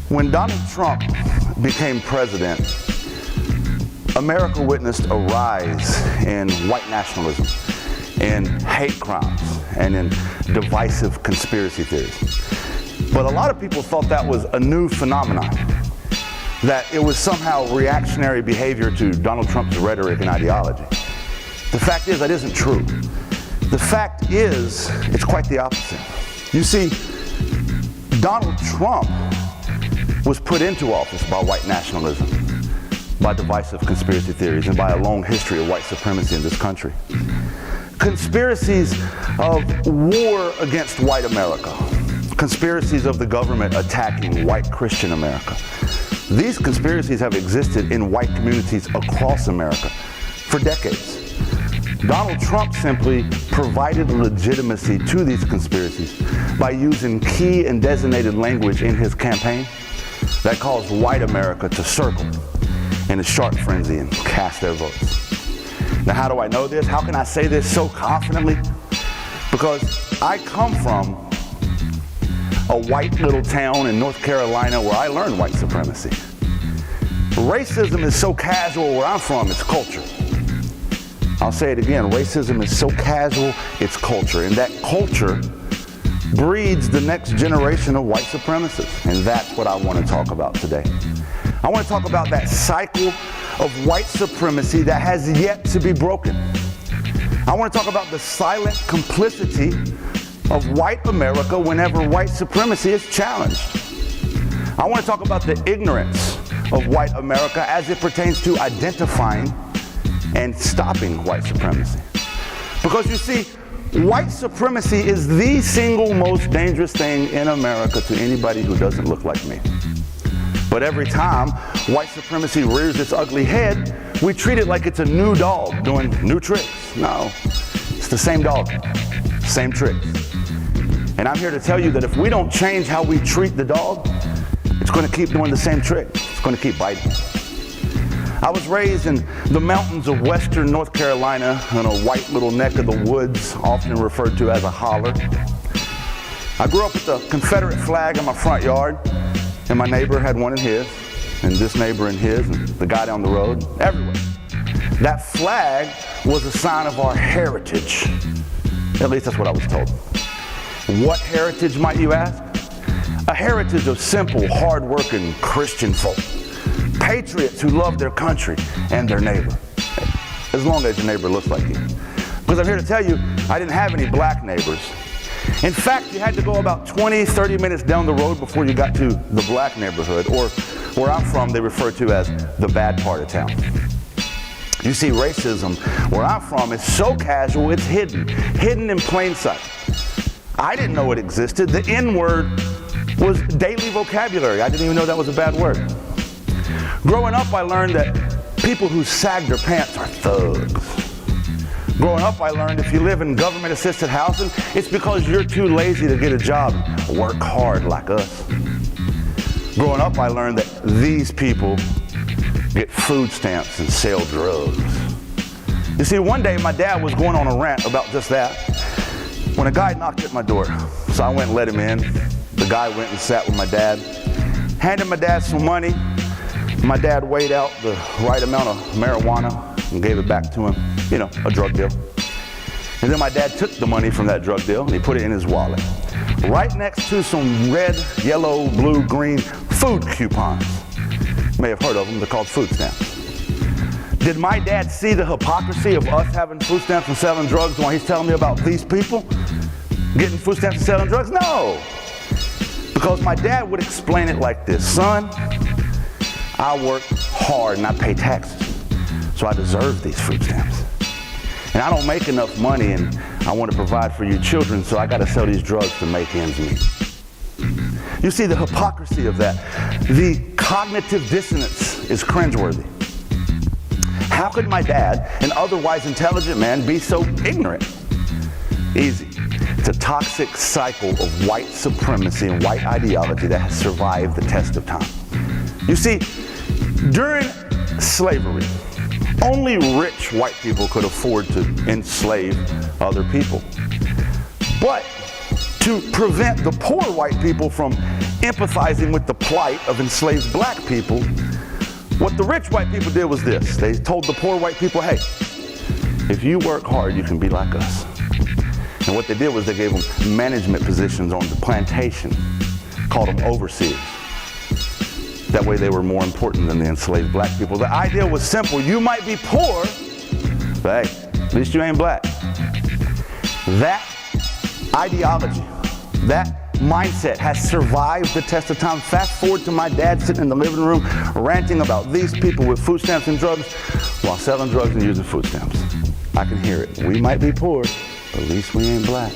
When Donald Trump became president, America witnessed a rise in white nationalism, in hate crimes, and in divisive conspiracy theories. But a lot of people thought that was a new phenomenon, that it was somehow reactionary behavior to Donald Trump's rhetoric and ideology. The fact is, that isn't true. The fact is, it's quite the opposite. You see, Donald Trump was put into office by white nationalism, by divisive conspiracy theories, and by a long history of white supremacy in this country. Conspiracies of war against white America, conspiracies of the government attacking white Christian America. These conspiracies have existed in white communities across America for decades. Donald Trump simply provided legitimacy to these conspiracies by using key and designated language in his campaign that caused white America to circle in a sharp frenzy and cast their votes. Now, how do I know this? How can I say this so confidently? Because I come from a white little town in North Carolina where I learned white supremacy. Racism is so casual where I'm from, it's culture. I'll say it again, racism is so casual, it's culture. And that culture breeds the next generation of white supremacists. And that's what I want to talk about today. I want to talk about that cycle of white supremacy that has yet to be broken. I want to talk about the silent complicity of white America whenever white supremacy is challenged. I want to talk about the ignorance of white America as it pertains to identifying and stopping white supremacy. Because you see, white supremacy is the single most dangerous thing in America to anybody who doesn't look like me. But every time white supremacy rears its ugly head, we treat it like it's a new dog doing new tricks. No, it's the same dog, same tricks. And I'm here to tell you that if we don't change how we treat the dog, it's going to keep doing the same trick. It's going to keep biting. I was raised in the mountains of western North Carolina in a white little neck of the woods, often referred to as a holler. I grew up with the Confederate flag in my front yard, and my neighbor had one in his, and this neighbor in his, and the guy down the road, everywhere. That flag was a sign of our heritage. At least that's what I was told. What heritage, might you ask? A heritage of simple, hard-working Christian folk. Patriots who love their country and their neighbor. As long as your neighbor looks like you. Because I'm here to tell you, I didn't have any black neighbors. In fact, you had to go about 20, 30 minutes down the road before you got to the black neighborhood, or where I'm from, they refer to as the bad part of town. You see, racism, where I'm from, is so casual, it's hidden in plain sight. I didn't know it existed. The N-word was daily vocabulary. I didn't even know that was a bad word. Growing up, I learned that people who sag their pants are thugs. Growing up, I learned if you live in government-assisted housing, it's because you're too lazy to get a job and work hard like us. Growing up, I learned that these people get food stamps and sell drugs. You see, one day my dad was going on a rant about just that when a guy knocked at my door. So I went and let him in. The guy went and sat with my dad, handed my dad some money. My dad weighed out the right amount of marijuana and gave it back to him, you know, a drug deal. And then my dad took the money from that drug deal and he put it in his wallet, right next to some red, yellow, blue, green food coupons. You may have heard of them, they're called food stamps. Did my dad see the hypocrisy of us having food stamps and selling drugs while he's telling me about these people getting food stamps and selling drugs? No. Because my dad would explain it like this: son, I work hard and I pay taxes, so I deserve these food stamps. And I don't make enough money and I want to provide for you children, so I got to sell these drugs to make ends meet. You see the hypocrisy of that. The cognitive dissonance is cringeworthy. How could my dad, an otherwise intelligent man, be so ignorant? Easy. It's a toxic cycle of white supremacy and white ideology that has survived the test of time. You see, during slavery, only rich white people could afford to enslave other people. But to prevent the poor white people from empathizing with the plight of enslaved black people, what the rich white people did was this. They told the poor white people, hey, if you work hard, you can be like us. And what they did was they gave them management positions on the plantation, called them overseers. That way they were more important than the enslaved black people. The idea was simple. You might be poor, but hey, at least you ain't black. That ideology, that mindset has survived the test of time. Fast forward to my dad sitting in the living room ranting about these people with food stamps and drugs while selling drugs and using food stamps. I can hear it. We might be poor, but at least we ain't black.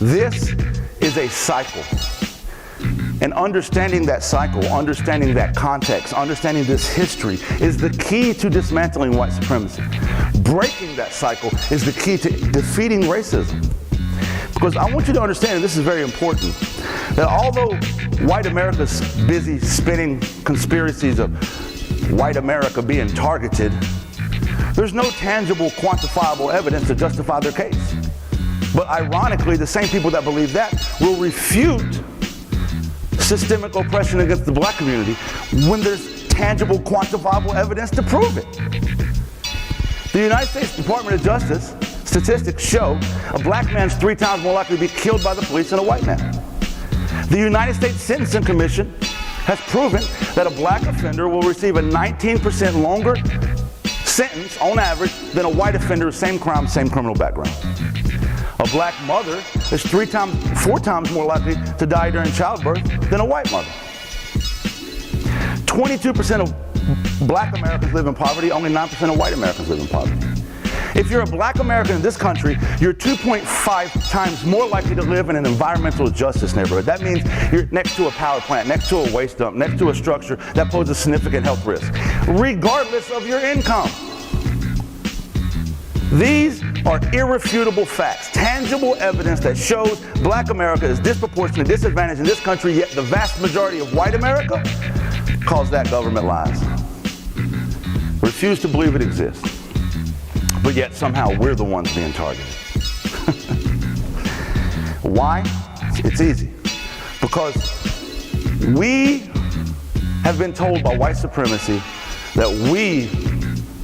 This is a cycle. And understanding that cycle, understanding that context, understanding this history is the key to dismantling white supremacy. Breaking that cycle is the key to defeating racism. Because I want you to understand, and this is very important, that although white America's busy spinning conspiracies of white America being targeted, there's no tangible, quantifiable evidence to justify their case. But ironically, the same people that believe that will refute systemic oppression against the black community when there's tangible, quantifiable evidence to prove it. The United States Department of Justice statistics show a black man's 3 times more likely to be killed by the police than a white man. The United States Sentencing Commission has proven that a black offender will receive a 19% longer sentence on average than a white offender, same crime, same criminal background. A black mother is 4 times more likely to die during childbirth than a white mother. 22% of black Americans live in poverty, only 9% of white Americans live in poverty. If you're a black American in this country, you're 2.5 times more likely to live in an environmental justice neighborhood. That means you're next to a power plant, next to a waste dump, next to a structure that poses significant health risk, regardless of your income. These are irrefutable facts, tangible evidence that shows black America is disproportionately disadvantaged in this country, yet the vast majority of white America calls that government lies. Refuse to believe it exists. But yet somehow we're the ones being targeted. Why? It's easy. Because we have been told by white supremacy that we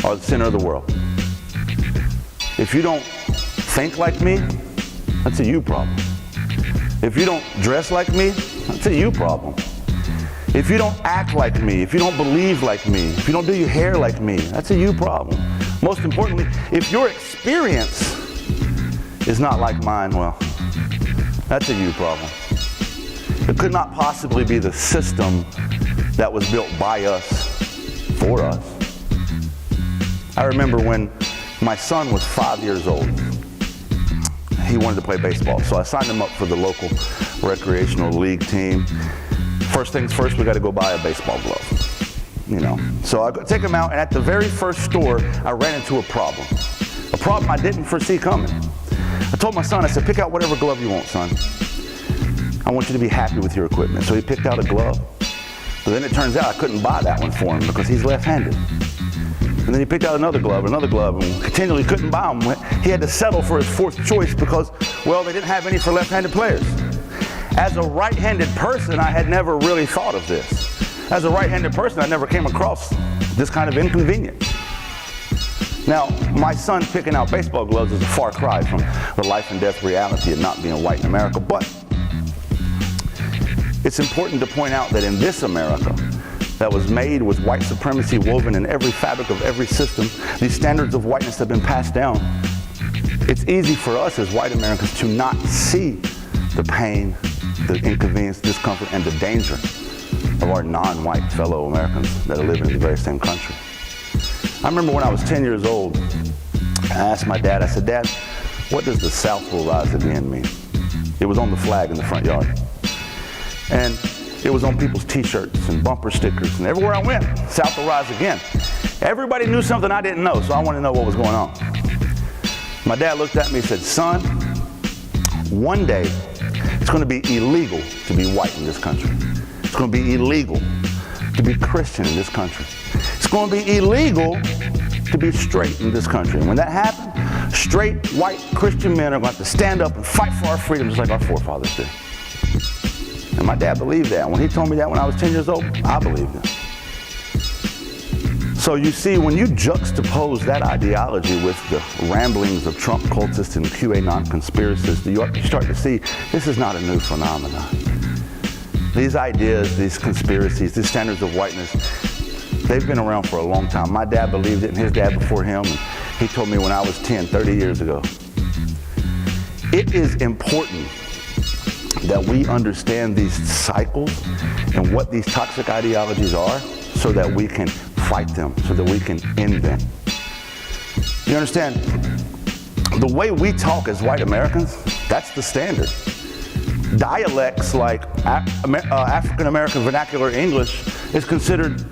are the center of the world. If you don't think like me, that's a you problem. If you don't dress like me, that's a you problem. If you don't act like me, if you don't believe like me, if you don't do your hair like me, that's a you problem. Most importantly, if your experience is not like mine, well, that's a you problem. It could not possibly be the system that was built by us, for us. I remember when my son was 5 years old. He wanted to play baseball, so I signed him up for the local recreational league team. First things first, we got to go buy a baseball glove. So I take him out, and at the very first store, I ran into a problem I didn't foresee coming. I told my son, I said, pick out whatever glove you want, son. I want you to be happy with your equipment. So he picked out a glove. But then it turns out I couldn't buy that one for him because he's left-handed. And then he picked out another glove, and continually couldn't buy them. He had to settle for his 4th choice because, well, they didn't have any for left-handed players. As a right-handed person, I had never really thought of this. As a right-handed person, I never came across this kind of inconvenience. Now, my son picking out baseball gloves is a far cry from the life and death reality of not being white in America, but it's important to point out that in this America that was made with white supremacy woven in every fabric of every system, these standards of whiteness have been passed down. It's easy for us as white Americans to not see the pain, the inconvenience, discomfort, and the danger of our non-white fellow Americans that are living in the very same country. I remember when I was 10 years old, I asked my dad, I said, Dad, what does the South will rise again mean? It was on the flag in the front yard. And it was on people's t-shirts and bumper stickers, and everywhere I went, South will rise again. Everybody knew something I didn't know, so I wanted to know what was going on. My dad looked at me and said, son, one day it's going to be illegal to be white in this country. It's going to be illegal to be Christian in this country. It's going to be illegal to be straight in this country. And when that happens, straight, white, Christian men are going to have to stand up and fight for our freedom just like our forefathers did. And my dad believed that. When he told me that when I was 10 years old, I believed it. So you see, when you juxtapose that ideology with the ramblings of Trump cultists and QAnon conspiracists, you start to see this is not a new phenomenon. These ideas, these conspiracies, these standards of whiteness, they've been around for a long time. My dad believed it and his dad before him. And he told me when I was 10, 30 years ago. It is important that we understand these cycles and what these toxic ideologies are so that we can fight them, so that we can end them. You understand? The way we talk as white Americans, that's the standard. Dialects like African American vernacular English is considered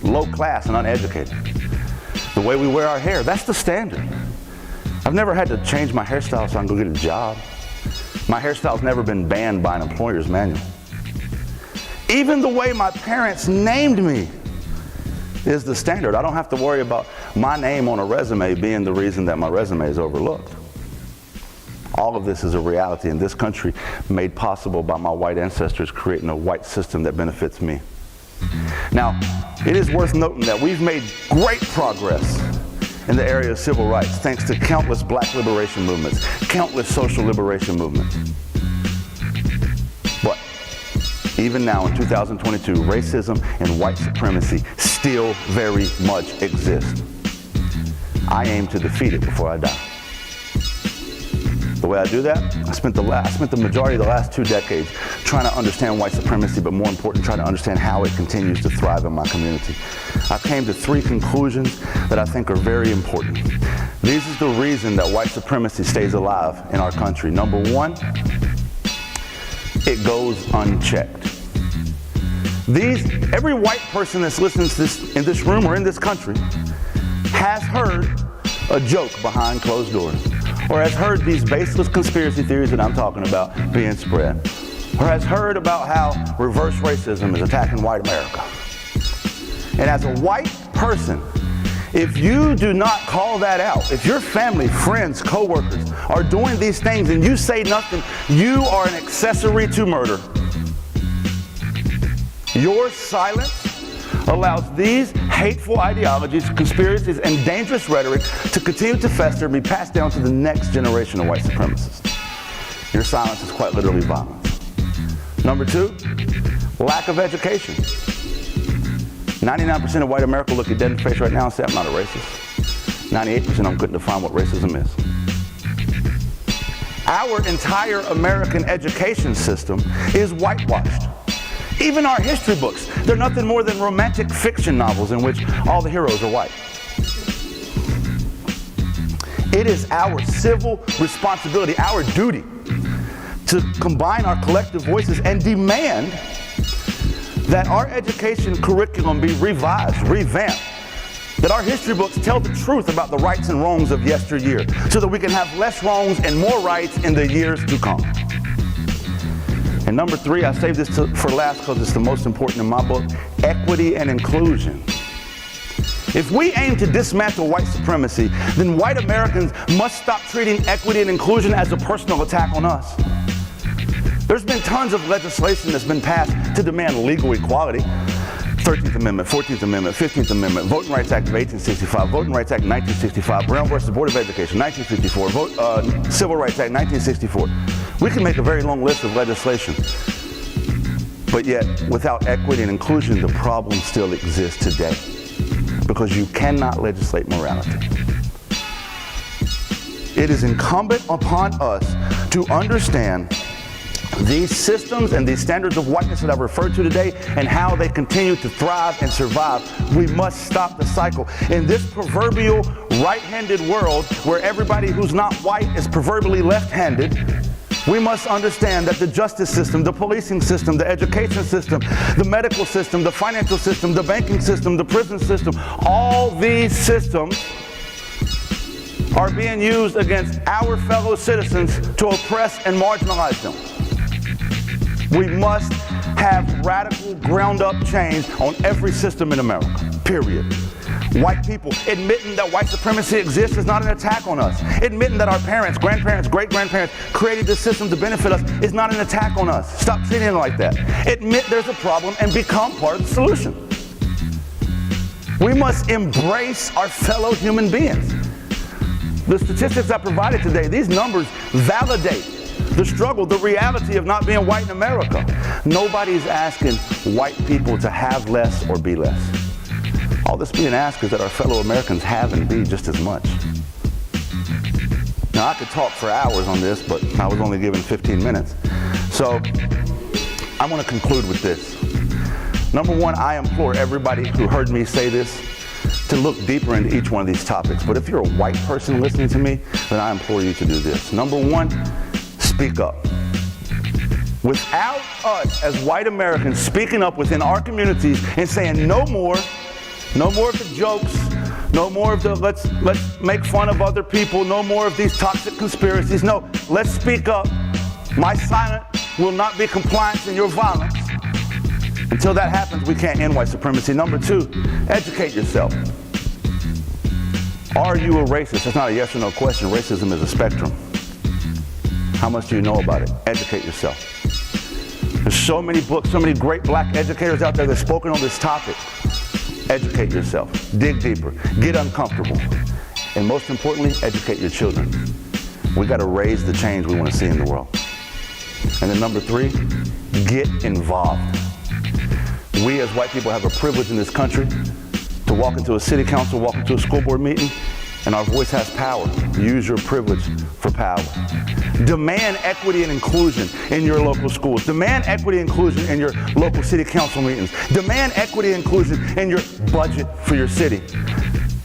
low class and uneducated. The way we wear our hair, that's the standard. I've never had to change my hairstyle so I can go get a job. My hairstyle's never been banned by an employer's manual. Even the way my parents named me is the standard. I don't have to worry about my name on a resume being the reason that my resume is overlooked. All of this is a reality in this country made possible by my white ancestors creating a white system that benefits me. Now, it is worth noting that we've made great progress in the area of civil rights thanks to countless black liberation movements, countless social liberation movements. But even now in 2022, racism and white supremacy still very much exist. I aim to defeat it before I die. The way I do that, I spent the majority of the last 2 decades trying to understand white supremacy, but more important, trying to understand how it continues to thrive in my community. I came to 3 conclusions that I think are very important. This is the reason that white supremacy stays alive in our country. Number 1, it goes unchecked. Every white person that's listening to this in this room or in this country has heard a joke behind closed doors, or has heard these baseless conspiracy theories that I'm talking about being spread, or has heard about how reverse racism is attacking white America. And as a white person, if you do not call that out, if your family, friends, co-workers are doing these things and you say nothing, you are an accessory to murder. Your silence allows these hateful ideologies, conspiracies, and dangerous rhetoric to continue to fester and be passed down to the next generation of white supremacists. Your silence is quite literally violence. Number 2, lack of education. 99% of white America look you dead in the face right now and say, I'm not a racist. 98% of them couldn't define what racism is. Our entire American education system is whitewashed. Even our history books, they're nothing more than romantic fiction novels in which all the heroes are white. It is our civil responsibility, our duty, to combine our collective voices and demand that our education curriculum be revised, revamped, that our history books tell the truth about the rights and wrongs of yesteryear, so that we can have less wrongs and more rights in the years to come. And number 3, I saved this for last because it's the most important in my book, equity and inclusion. If we aim to dismantle white supremacy, then white Americans must stop treating equity and inclusion as a personal attack on us. There's been tons of legislation that's been passed to demand legal equality. 13th Amendment, 14th Amendment, 15th Amendment, Voting Rights Act of 1865, Voting Rights Act 1965, Brown versus Board of Education 1954, Civil Rights Act 1964. We can make a very long list of legislation, but yet without equity and inclusion, the problem still exists today because you cannot legislate morality. It is incumbent upon us to understand these systems and these standards of whiteness that I've referred to today and how they continue to thrive and survive. We must stop the cycle. In this proverbial right-handed world where everybody who's not white is proverbially left-handed, we must understand that the justice system, the policing system, the education system, the medical system, the financial system, the banking system, the prison system, all these systems are being used against our fellow citizens to oppress and marginalize them. We must have radical ground-up change on every system in America, period. White people admitting that white supremacy exists is not an attack on us. Admitting that our parents, grandparents, great-grandparents created this system to benefit us is not an attack on us. Stop treating it like that. Admit there's a problem and become part of the solution. We must embrace our fellow human beings. The statistics I provided today, these numbers validate the struggle, the reality of not being white in America. Nobody's asking white people to have less or be less. All that's being asked is that our fellow Americans have and be just as much. Now, I could talk for hours on this, but I was only given 15 minutes. So I want to conclude with this. Number one, I implore everybody who heard me say this to look deeper into each one of these topics. But if you're a white person listening to me, then I implore you to do this. Number one, speak up. Without us as white Americans speaking up within our communities and saying no more of the jokes, no more of the let's make fun of other people, no more of these toxic conspiracies. No, let's speak up. My silence will not be compliance in your violence. Until that happens, we can't end white supremacy. Number two, educate yourself. Are you a racist? That's not a yes or no question. Racism is a spectrum. How much do you know about it? Educate yourself. There's so many books, so many great black educators out there that have spoken on this topic. Educate yourself. Dig deeper. Get uncomfortable. And most importantly, educate your children. We got to raise the change we want to see in the world. And then number three, get involved. We as white people have a privilege in this country to walk into a city council, walk into a school board meeting, and our voice has power. Use your privilege for power. Demand equity and inclusion in your local schools. Demand equity and inclusion in your local city council meetings. Demand equity and inclusion in your budget for your city.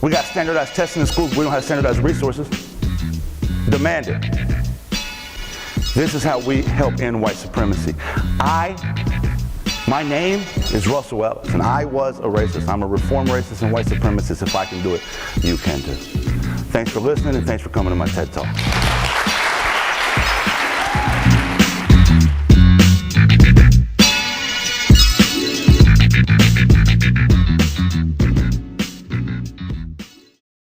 We got standardized testing in schools, but we don't have standardized resources. Demand it. This is how we help end white supremacy. My name is Russell Ellis, and I was a racist. I'm a reformed racist and white supremacist. If I can do it, you can too. Thanks for listening, and thanks for coming to my TED Talk.